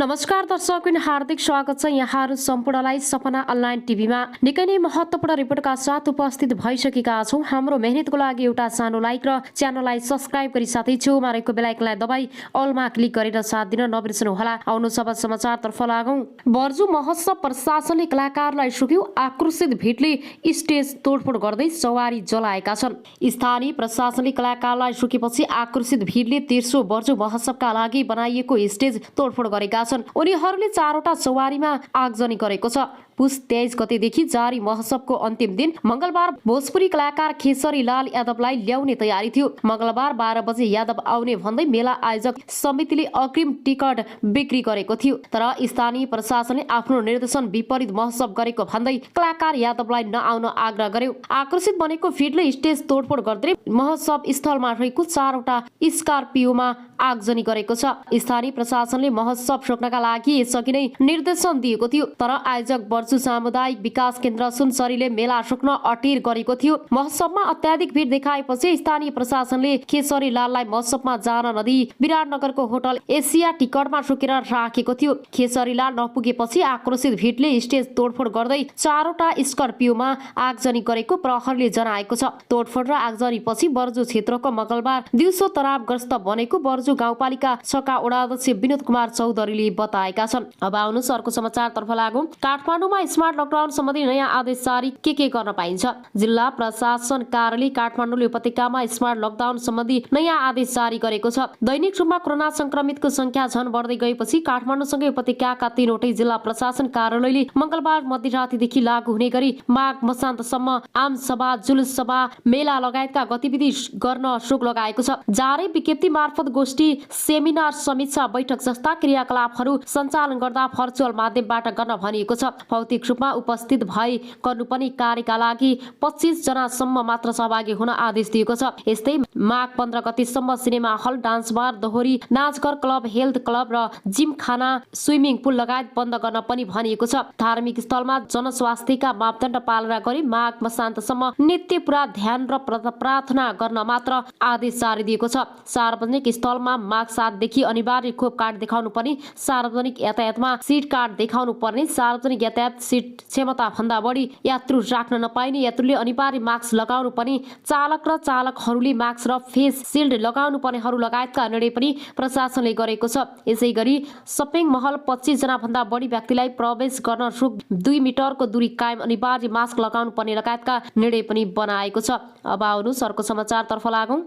नमस्कार दर्शक, हार्दिक स्वागत छ यहाँहरू सम्पूर्णलाई सपना अनलाइन टिभीमा। निकै नै महत्त्वपूर्ण रिपोर्टका साथ उपस्थित भइसकेका छौँ। हाम्रो मेहनतको लागि एउटा सानो लाइक र च्यानललाई सब्स्क्राइब गरी साथै छेउमा रहेको बेल आइकनलाई दबाई अलमा क्लिक गरेर साथ दिन नबिर्सनुहोला। आउनु सब समाचारतर्फ लागौँ। बर्जु महोत्सव प्रशासनले कलाकारलाई सुक्यो, आक्रोशित भिडले स्टेज तोडफोड गर्दै सवारी जलाएका छन्। स्थानीय प्रशासनले कलाकारलाई सुकेपछि आक्रोशित भिडले तेस्रो बर्जु महोत्सवका लागि बनाइएको स्टेज तोडफोड गरेका छन्। उनीहरूले चारवटा सवारीमा आगजनी गरेको छ। पुस 23 गतेदेखि जारी महोत्सवको अन्तिम दिन मंगलबार भोजपुरी कलाकार खेसरी लाल यादवलाई ल्याउने तयारी थियो। मंगलबार 12 बजे यादव आउने भन्दै मेला आयोजक समितिले अग्रिम टिकट बिक्री गरेको थियो। तर स्थानीय प्रशासनले आफ्नो निर्देशन विपरीत महोत्सव गरेको भन्दै कलाकार यादवलाई नआउन आग्रह गर्यो। आक्रोशित बनेको भिडले स्टेज तोडफोड गर्दै महोत्सव स्थलमा रहेको चारवटा स्कर्पियोमा आगजनी गरेको छ। स्थानीय प्रशासनले महोत्सव रोक्नका लागि यसअघि नै निर्देशन दिएको थियो। तर आयोजक बर्जु सामुदायिक विकास केन्द्र सुनसरीले मेला रोक्न अटेर गरेको थियो। महोत्सवमा अत्याधिक भिड देखाएपछि स्थानीय प्रशासनले खेसरी लाललाई महोत्सवमा जान नदिई विराटनगरको होटल एसिया टिकटमा रोकेर राखेको थियो। खेसरी लाल नपुगेपछि आक्रोशित भिडले स्टेज तोडफोड गर्दै चारवटा स्कर्पियोमा आगजनी गरेको प्रहरीले जनाएको छ। तोडफोड र आगजनीपछि बर्जु क्षेत्रको मंगलबार दिउँसो तनावग्रस्त बनेको बर्जु गाउँपालिका 6 का वडा अध्यक्ष विनोद कुमार चौधरीले बताएका छन्। अब आउनुहोस् अर्को समाचारतर्फ लागौँ। काठमाडौँमा स्मार्ट लकडाउन सम्बन्धी नयाँ आदेश जारी के गर्न पाइन्छ। जिल्ला प्रशासन कार्यालय काठमाडौँले उपत्यकामा स्मार्ट लकडाउन सम्बन्धी नयाँ आदेश जारी गरेको छ। दैनिक रूपमा कोरोना संक्रमितको संख्या झन बढ्दै गएपछि काठमाडौँसँगै उपत्यकाका 3वटै जिल्ला प्रशासन कार्यालयले मंगलबार मध्यरातदेखि लागू हुने गरी माघ मसान्तसम्म आम सभा, जुलुस सभा, मेला लगायतका गतिविधि गर्न रोक लगाएको छ। जारी विज्ञप्ति मार्फत गोष्ठी, सेमिनार, समीक्षा बैठक जस्ता क्रियाकलापहरू सञ्चालन गर्दा भर्चुअल माध्यमबाट गर्न भनिएको छ। भौतिक रूपमा उपस्थित भए गर्नुपर्ने कार्यका लागि 25 जनासम्म मात्र सहभागी हुन आदेश दिएको छ। यस्तै माघ 15 गतेसम्म सिनेमा हल, डान्स बार, दोहोरी, नाचघर, क्लब, हेल्थ क्लब र जिम खाना, स्विमिङ पुल लगायत बन्द गर्न पनि भनिएको छ। धार्मिक स्थलमा जनस्वास्थ्यका मापदण्ड पालना गरी माघ मसान्तसम्म नित्य पुरा ध्यान र प्रार्थना गर्न मात्र आदेश जारी दिएको छ। सार्वजनिक स्थलमा माघ 7 देखि अनिवार्य खोप कार्ड देखाउनु पर्ने, सार्वजनिक यातायातमा सिट कार्ड देखाउनु पर्ने, सार्वजनिक यातायात सिट क्षमता भन्दा बढी यात्रु राख्न नपाइने, यात्रुले अनिवार्य मास्क लगाउनु पर्ने, चालक र चालकहरूले मास्क र फेस सिल्ड लगाउनु पर्नेहरू लगायतका निर्णय पनि प्रशासनले गरेको छ। यसैगरी सपिङ महल 25 जना भन्दा बढी व्यक्तिलाई प्रवेश गर्न रोक, 2 मिटरको दूरी कायम, अनिवार्य मास्क लगाउनु पर्ने लगायतका निर्णय पनि बनाएको छ। अब आउनुहोस् अर्को समाचारतर्फ लागौँ।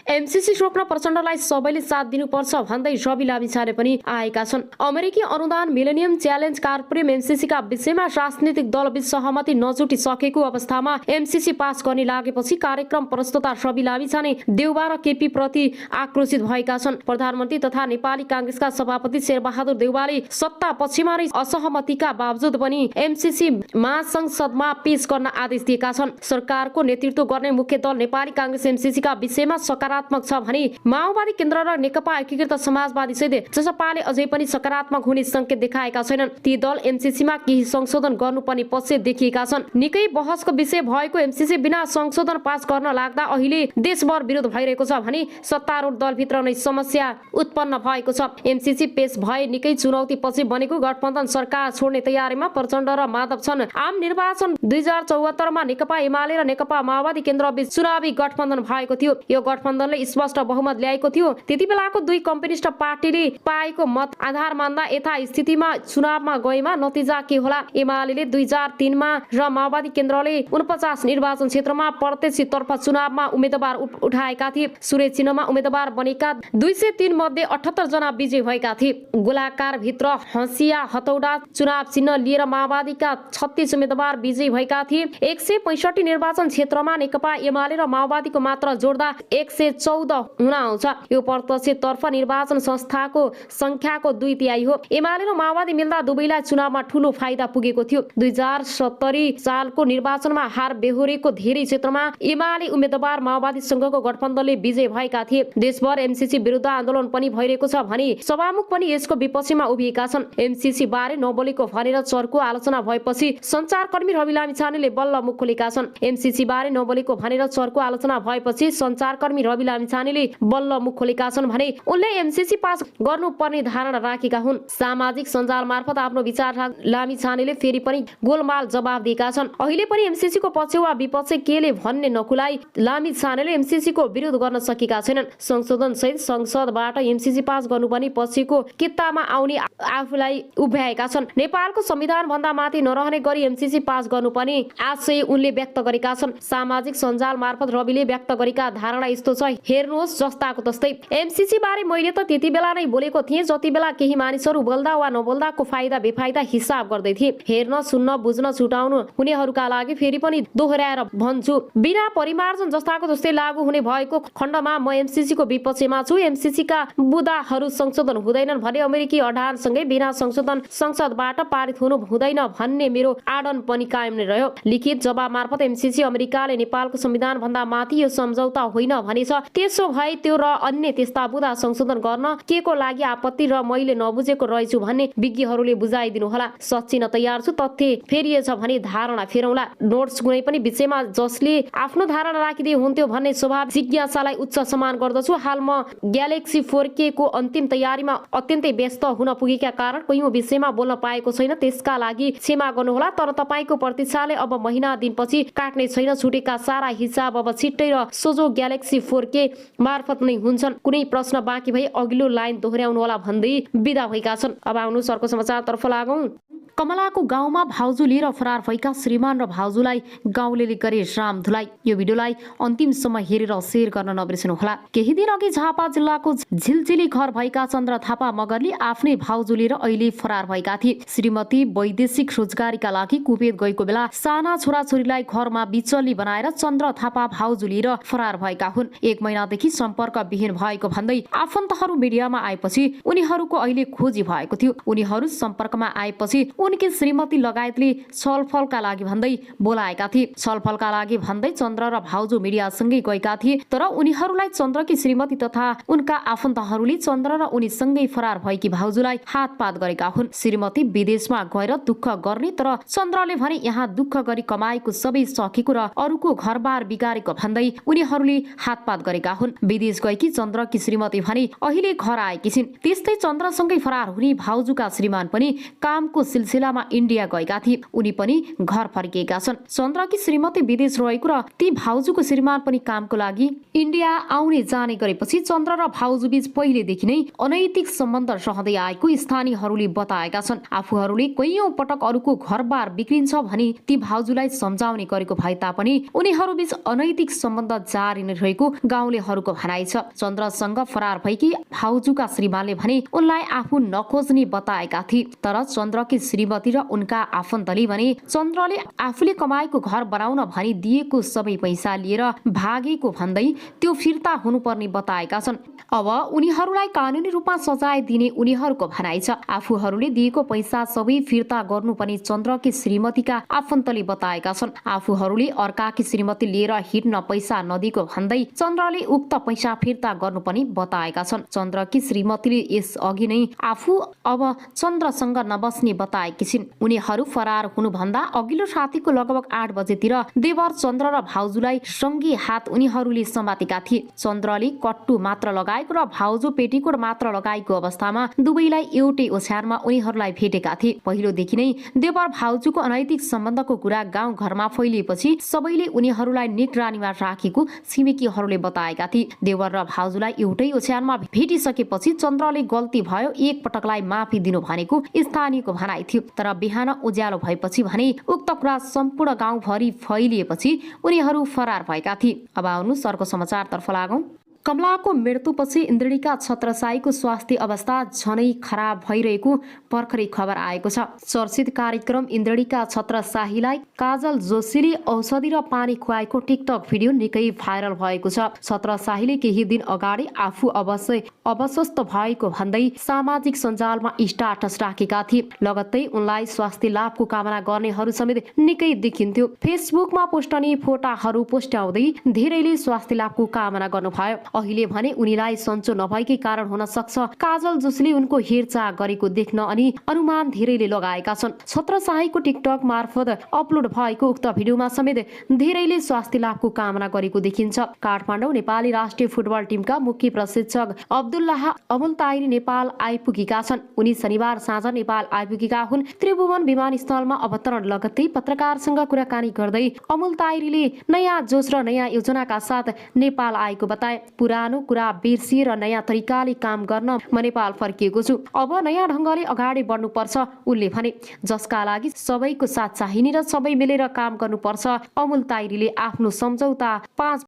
एमसीसी रोक्न प्रचण्डलाई सबैले साथ दिनुपर्छ भन्दै रवि लामिछाने पनि आएका छन्। अमेरिकी अनुदान मिलेनियम च्यालेन्ज कार्यक्रम एमसीसीका विषयमा राजनीतिक दलबीच सहमति नजुटिसकेको अवस्थामा एमसीसी पास गर्ने लागेपछि कार्यक्रम प्रस्तोता रवि लामिछाने देउबा र केपी प्रति आक्रोशित भएका छन्। प्रधानमन्त्री तथा नेपाली कांग्रेसका सभापति शेरबहादुर देउबाले सत्ता पक्षमा रही असहमतिका बावजुद पनि एमसीसी महासंसदमा पेश गर्न आदेश दिएका छन्। सरकारको नेतृत्व गर्ने मुख्य दल नेपाली कांग्रेस एमसीसीका विषयमा सकारात्मक छ भने माओवादी केन्द्र र नेकपा एकीकृत समाजवादी सहित जसपाले अझै पनि सकारात्मक हुने संकेत देखाएका छैनन्। ती दल एमसीसीमा केही संशोधन गर्नुपर्ने पक्ष देखिएका छन्। निकै बहसको विषय भएको एमसीसी बिना संशोधन पास गर्न लाग्दा अहिले देशभर विरोध भइरहेको छ भने सत्तारूढ दलभित्र नै समस्या उत्पन्न भएको छ। एमसीसी पेश भए निकै चुनौती पछि बनेको गठबन्धन सरकार छोड्ने तयारीमा प्रचण्ड र माधव छन्। आम निर्वाचन 2074 मा नेकपा एमाले र नेकपा माओवादी केन्द्र बीच चुनावी गठबन्धन भएको थियो। यो गठबन्धनले स्पष्ट बहुमत ल्याएको थियो। त्यति बेलाको दुई कम्युनिस्ट पार्टीले पाएको मत आधार मान्दा यथास्थितिमा चुनावमा गएमा नतिजा के होला। एमाले 2003 मा र माओवादी केन्द्रले 49 निर्वाचन क्षेत्रमा प्रत्यक्षतर्फ चुनावमा उम्मेदवार उठाएका थिए। सुरे चिन्हमा उम्मेदवार बनेका 203 मध्ये 78 जना विजयी भएका थिए। गोलाकार भित्र हँसिया हतौडा चुनाव चिन्ह लिएर माओवादीका 36 उम्मेदवार विजयी भएका थिए। 165 निर्वाचन क्षेत्रमा नेकपा एमाले र माओवादीको मात्र जोड्दा 114 हुन आउँछ। यो प्रत्यक्षतर्फ निर्वाचन संस्थाको संख्याको 2/3 हो। एमाले र माओवादी मिल्दा दुवैलाई चुनावमा ठूलो फाइदा पुगेको थियो। 2070 सालको निर्वाचनमा हार बेहोरेको धेरै क्षेत्रमा एमाले उम्मेदवार माओवादीसँगको गठबन्धनले विजय भएका थिए। देशभर एमसीसी विरुद्ध आन्दोलन पनि भइरहेको छ भने सभामुख पनि यसको विपक्षमा उभिएका छन्। एमसीसी बारे नबोलेको भनेर चर्को आलोचना भएपछि सञ्चारकर्मी रवि लामिछानेले बल्ल मुख खोलेका छन्। एमसीसी बारे नबोलेको भनेर चर्को आलोचना भएपछि सञ्चारकर्मी रवि लामिछानेले बल्ल मुख खोलेका छन् भने उनले एमसीसी पास गर्नुपर्ने धारणा राखेका हुन्। सामाजिक सञ्जाल मार्फत आफ्नो विचार लामिछानेले फेरि पनि गोलमाल जवाब दिएका छन्। अहिले पनि एमसीसी को पक्ष वा विपक्ष केले भन्ने नकुलाई लामिछानेले एमसीसी को विरोध गर्न सकेका छैनन्। संशोधन सहित संसदबाट एमसीसी पास गर्नुपर्ने पछिको कित्तामा आउने आफूलाई उभ्याएका छन्। नेपालको संविधान भन्दा माथि नरहने गरी एमसीसी पास गर्नुपर्ने आशय उनले व्यक्त गरेका छन्। सामाजिक सञ्जाल मार्फत रविले व्यक्त गरेका धारणा यस्तो छ, हेर्नुहोस् जस्ताको तस्तै। एमसीसी बारे मैले त त्यति बेला नै बोलेको थिएँ जति बेला केही मानिसहरू बोल्दा वा नबोल्दाको फाइदा बेफाइदा हिसाब गर्दै थिए। हेर्न सुन्न बुझ्न छुटाउनु हुनेहरूका लागि फेरि पनि दोहोर्याएर भन्छु, बिना परिमार्जन जस्ताको जस्तै लागू हुने भएको खण्डमा म एमसीसी को विपक्षमा छु। एमसीसी का बुदाहरू संशोधन हुँदैनन् भने अमेरिकी अडानसँगै बिना संशोधन संसदबाट पारित हुनु हुँदैन भन्ने मेरो आडन पनि कायम नै रह्यो। लिखित जवाब मार्फत एमसीसी अमेरिकाले नेपालको संविधान भन्दा माथि यो सम्झौता होइन भनेछ। त्यसो भए त्यो र अन्य त्यस्ता बुदा संशोधन गर्न के को लागि आपत्ति र मैले नबुझेको रहेछु भन्ने विज्ञहरूले बुझाइदिनु होला। सच्चिन तयार छु, तथ्य फेरिएछ भने धारणा फेरौँला। नोट्स कुनै पनि विषयमा जसले आफ्नो धारणा राखिदिए हुन्थ्यो भन्ने स्वभाव जिज्ञासालाई उच्च सम्मान गर्दछु। हाल म ग्यालेक्सी 4K को अन्तिम तयारीमा अत्यन्तै व्यस्त हुन पुगेका कारण कयौं विषयमा बोल्न पाएको छैन, त्यसका लागि क्षमा गर्नुहोला। तर तपाईँको प्रतीक्षाले अब महिना दिनपछि काट्ने छैन। छुटेका सारा हिसाब अब छिट्टै र सोझो ग्यालेक्सी 4K मार्फत नै हुन्छन्। कुनै प्रश्न बाँकी भए अघिल्लो लाइन दोहोर्याउनु होला भन्दै बिदा भएका छन्। अब आउनुहोस् अर्को समाचारतर्फ लागौं। कमलाको गाउँमा भाउजू लिएर फरार भएका श्रीमान र भाउजूलाई गाउँलेले गरे रामधुलाई। यो भिडियोलाई अन्तिमसम्म हेरेर सेयर गर्न नबिर्सनुहोला। केही दिन अघि झापा जिल्लाको झिलझिली घर भएका चन्द्र थापा मगरले आफ्नै भाउजू लिएर अहिले फरार भएका थिए। श्रीमती वैदेशिक रोजगारीका लागि कुवेत गएको बेला साना छोराछोरीलाई घरमा बिचल्ली बनाएर चन्द्र थापा भाउजू लिएर फरार भएका हुन्। 1 महिनादेखि सम्पर्क विहीन भएको भन्दै आफन्तहरू मिडियामा आएपछि उनीहरूको अहिले खोजी भएको थियो। उनीहरू सम्पर्कमा आएपछि उनकी श्रीमती लगायतले छलफलका लागि भन्दै बोलाएका थिए। छलफलका लागि भन्दै चन्द्र र भाउजू मिडियासँगै गएका थिए, तर उनीहरूलाई चन्द्रकी श्रीमती तथा उनका आफन्तहरूले चन्द्र र उनीसँगै फरार भएकी भाउजूलाई हातपात गरेका हुन्। श्रीमती विदेशमा गएर दुःख गर्ने, तर चन्द्रले भने यहाँ दुःख गरी कमाएको सबै सकेको र अरूको घरबार बिगारेको भन्दै उनीहरूले हातपात गरेका हुन्। विदेश गएकी चन्द्रकी श्रीमती भने अहिले घर आएकी छिन्। त्यस्तै चन्द्रसँगै फरार हुने भाउजूका श्रीमान पनि कामको सिलसिलामा इन्डिया गएका थिए। उनी पनि घर फर्किएका छन्। चन्द्रकी श्रीमती विदेश रहेको र ती भाउजूको श्रीमान पनि कामको लागि इन्डिया आउने जाने गरेपछि चन्द्र र भाउजू बीच पहिलेदेखि नै अनैतिक सम्बन्ध रहँदै आएको स्थानीयहरूले बताएका छन्। आफूहरूले कैयौं पटक अरूको घरबार बिग्रिन्छ भनी ती भाउजूलाई सम्झाउने गरेको भए तापनि उनीहरू बीच अनैतिक सम्बन्ध जारी नै रहेको गाउँलेहरूको भनाइ छ। चन्द्रसँग फरार भएकी भाउजूका श्रीमानले भने उनलाई आफू नखोज्ने बताएका थिए, तर चन्द्रकी श्रीमती र उनका आफन्तले भने चन्द्रले आफूले कमाएको घर बनाउन भनी दिएको सबै पैसा लिएर भागेको भन्दै त्यो फिर्ता हुनुपर्ने बताएका छन्। अब उनीहरूलाई कानुनी रूपमा सजाय दिने उनीहरूको भनाइ छ। आफूहरूले दिएको पैसा सबै फिर्ता गर्नुपर्ने चन्द्रकी श्रीमतीका आफन्तले बताएका छन्। आफूहरूले अर्काकी श्रीमती लिएर हिँड्न पैसा नदिएको भन्दै चन्द्रले उक्त पैसा फिर्ता गर्नुपर्ने बताएका छन्। चन्द्रकी श्रीमतीले यस अघि नै आफू अब चन्द्रसँग नबस्ने बताएकी छिन्। उनीहरू फरार हुनुभन्दा अघिल्लो रातिको लगभग 8 बजेतिर देवर चन्द्र र भाउजूलाई सँगै हात उनीहरूले समातेका थिए। चन्द्रले कट्टु मात्र लगाएको र भाउजू पेटीकोट मात्र लगाएको अवस्थामा दुवैलाई एउटै ओछ्यानमा उनीहरूलाई भेटेका थिए। पहिलोदेखि नै देवर भाउजूको अनैतिक सम्बन्धको कुरा गाउँ घरमा फैलिएपछि सबैले उनीहरूलाई निगरानीमा राखेको छिमेकीहरूले बताएका थिए। देवर र भाउजूलाई एउटै ओछ्यानमा भेटिसकेपछि चन्द्रले गल्ती भयो, एक पटकलाई माफी दिनु भनेको स्थानीयको भनाइ थियो। तर बिहान उज्यालो भएपछि भने उक्त कुरा सम्पूर्ण गाउँभरि फैलिएपछि उनीहरू फरार भएका थिए। अब आउनुहोस् अर्को समाचारतर्फ लागौं। कमलाको मृत्युपछि इन्द्रणीका छत्रसाईको स्वास्थ्य अवस्था झनै खराब भइरहेको भर्खरै खबर आएको छ। चर्चित कार्यक्रम इन्द्रणीका छत्रसाईलाई काजल जोशीले औषधि र पानी खुवाएको टिकटक भिडियो निकै भाइरल भएको छ। छत्रसाईले केही दिन अगाडि आफू अवस्वस्थ भएको भन्दै सामाजिक सञ्जालमा स्टाटस राखेका थिए। लगत्तै उनलाई स्वास्थ्य लाभको कामना गर्नेहरू समेत निकै देखिन्थ्यो। फेसबुकमा पोस्टनी फोटाहरू पोस्ट्याउँदै धेरैले स्वास्थ्य लाभको कामना गर्नुभयो। अहिले भने उनीलाई सन्चो नभएकै कारण हुन सक्छ। काजल जसले उनको हेरचाह गरेको देख्न अनि अनुमान धेरैले लगाएका छन्। छत्रसाहीको टिकटक मार्फत अपलोड भएको उक्त भिडियोमा समेत धेरैले स्वास्थ्य लाभको कामना गरेको देखिन्छ। काठमाडौँ नेपाली राष्ट्रिय फुटबल टिमका मुख्य प्रशिक्षक अब्दुल्लाह अमुल ताइरी नेपाल आइपुगेका छन्। उनी शनिबार साँझ नेपाल आइपुगेका हुन्। त्रिभुवन विमानस्थलमा अवतरण लगत्तै पत्रकारसँग कुराकानी गर्दै अमुल ताइरीले नयाँ जोश र नयाँ योजनाका साथ नेपाल आएको बताए। पुरानो कुरा बिर्सिएर नयाँ तरिकाले काम गर्न म नेपाल फर्किएको छु। अब नयाँ ढङ्गले अगाडि बढ्नुपर्छ उनले भने, जसका लागि सबैको साथ चाहिने र सबै मिलेर काम गर्नुपर्छ। अमुल ताइरीले आफ्नो सम्झौता 5